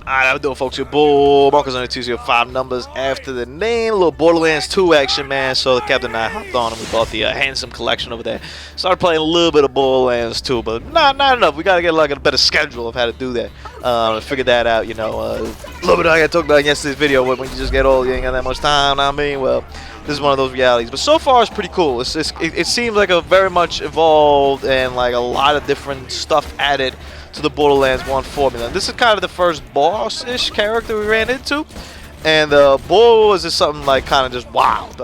Alright, how we doing, folks? Your bull Marcus on the 205 numbers after the name. A little Borderlands 2 action, man. So the captain and I hopped on and we bought the handsome collection over there. Started playing a little bit of Borderlands 2, but not enough. We gotta get like a better schedule of how to do that. Figure that out, you know. A little bit I talked about in yesterday's video. When you just get old, you ain't got that much time. I mean, well, this is one of those realities. But so far, it's pretty cool. It seems like a very much evolved and like a lot of different stuff added to the Borderlands 1 formula. This is kind of the first boss-ish character we ran into, and the boss is something like kind of just wild.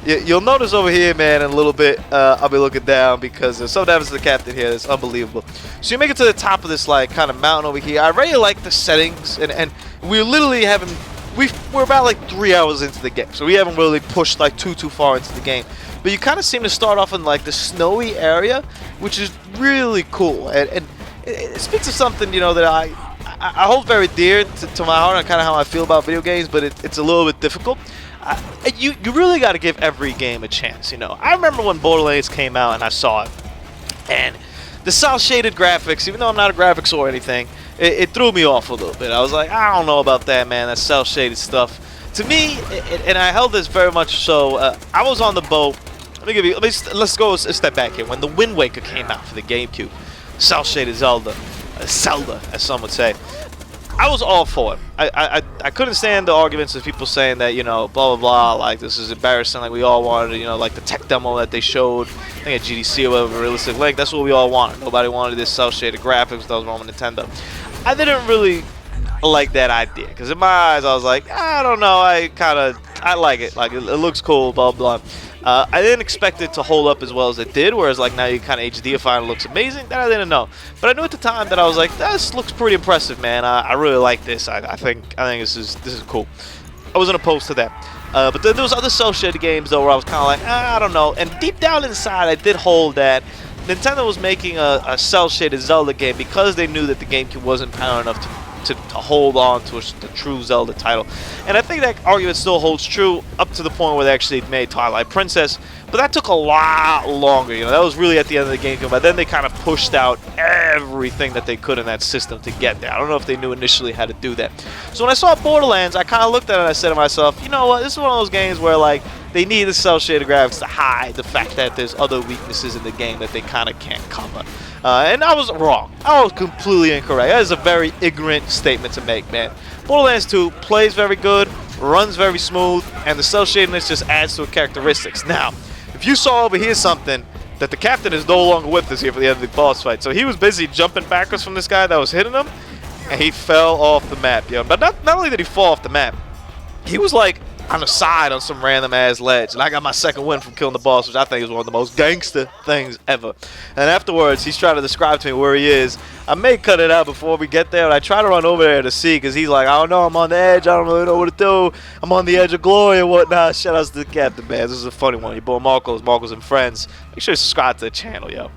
You'll notice over here, man, in a little bit, I'll be looking down because there's something happens to the captain here that's unbelievable. So you make it to the top of this like kind of mountain over here. I really like the settings, and we're literally having we're about like 3 hours into the game, so we haven't really pushed like too far into the game. But you kind of seem to start off in like the snowy area, which is really cool, and it speaks of something, you know, that I hold very dear to my heart and kind of how I feel about video games, but it's a little bit difficult. You really got to give every game a chance, you know. I remember when Borderlands came out and I saw it, and the cel-shaded graphics, even though I'm not a graphics or anything, it threw me off a little bit. I was like, I don't know about that, man, that cel-shaded stuff. To me, and I held this very much so, I was on the boat. Let's go a step back here. When the Wind Waker came out for the GameCube, cel-shaded Zelda, as some would say, I was all for it. I couldn't stand the arguments of people saying that, you know, blah blah blah, like this is embarrassing, like we all wanted, you know, like the tech demo that they showed, I think at GDC or whatever, Realistic Link, that's what we all wanted. Nobody wanted this cel-shaded graphics that was wrong with Nintendo. I didn't really like that idea, because in my eyes I was like, I don't know, I like it, like it looks cool, blah blah. I didn't expect it to hold up as well as it did, whereas like now you kind of HDify and it looks amazing. That I didn't know, but I knew at the time that I was like, this looks pretty impressive, man. I really like this. I think this is cool. I wasn't opposed to that. But then there was other cel-shaded games though where I was kind of like, I don't know. And deep down inside, I did hold that Nintendo was making a cel-shaded Zelda game because they knew that the GameCube wasn't power enough to hold on to the true Zelda title. And I think that argument still holds true up to the point where they actually made Twilight Princess, but that took a lot longer. You know, that was really at the end of the GameCube, but then they kind of pushed out everything that they could in that system to get there. I don't know if they knew initially how to do that. So when I saw Borderlands, I kind of looked at it and I said to myself, you know what, this is one of those games where like they need the cel-shaded graphics to hide the fact that there's other weaknesses in the game that they kind of can't cover. And I was wrong. I was completely incorrect. That is a very ignorant statement to make, man. Borderlands 2 plays very good, runs very smooth, and the cel-shadedness just adds to its characteristics. Now, if you saw over here something, that the captain is no longer with us here for the end of the boss fight. So he was busy jumping backwards from this guy that was hitting him, and he fell off the map, yo. But not only did he fall off the map, he was like on the side on some random ass ledge, and I got my second win from killing the boss, which I think is one of the most gangster things ever. And afterwards, he's trying to describe to me where he is. I may cut it out before we get there, but I try to run over there to see, because he's like, I don't know, I'm on the edge, I don't really know what to do, I'm on the edge of glory and whatnot. Shout outs to the captain, man. This is a funny one. Your boy Marcos and friends. Make sure to subscribe to the channel, yo.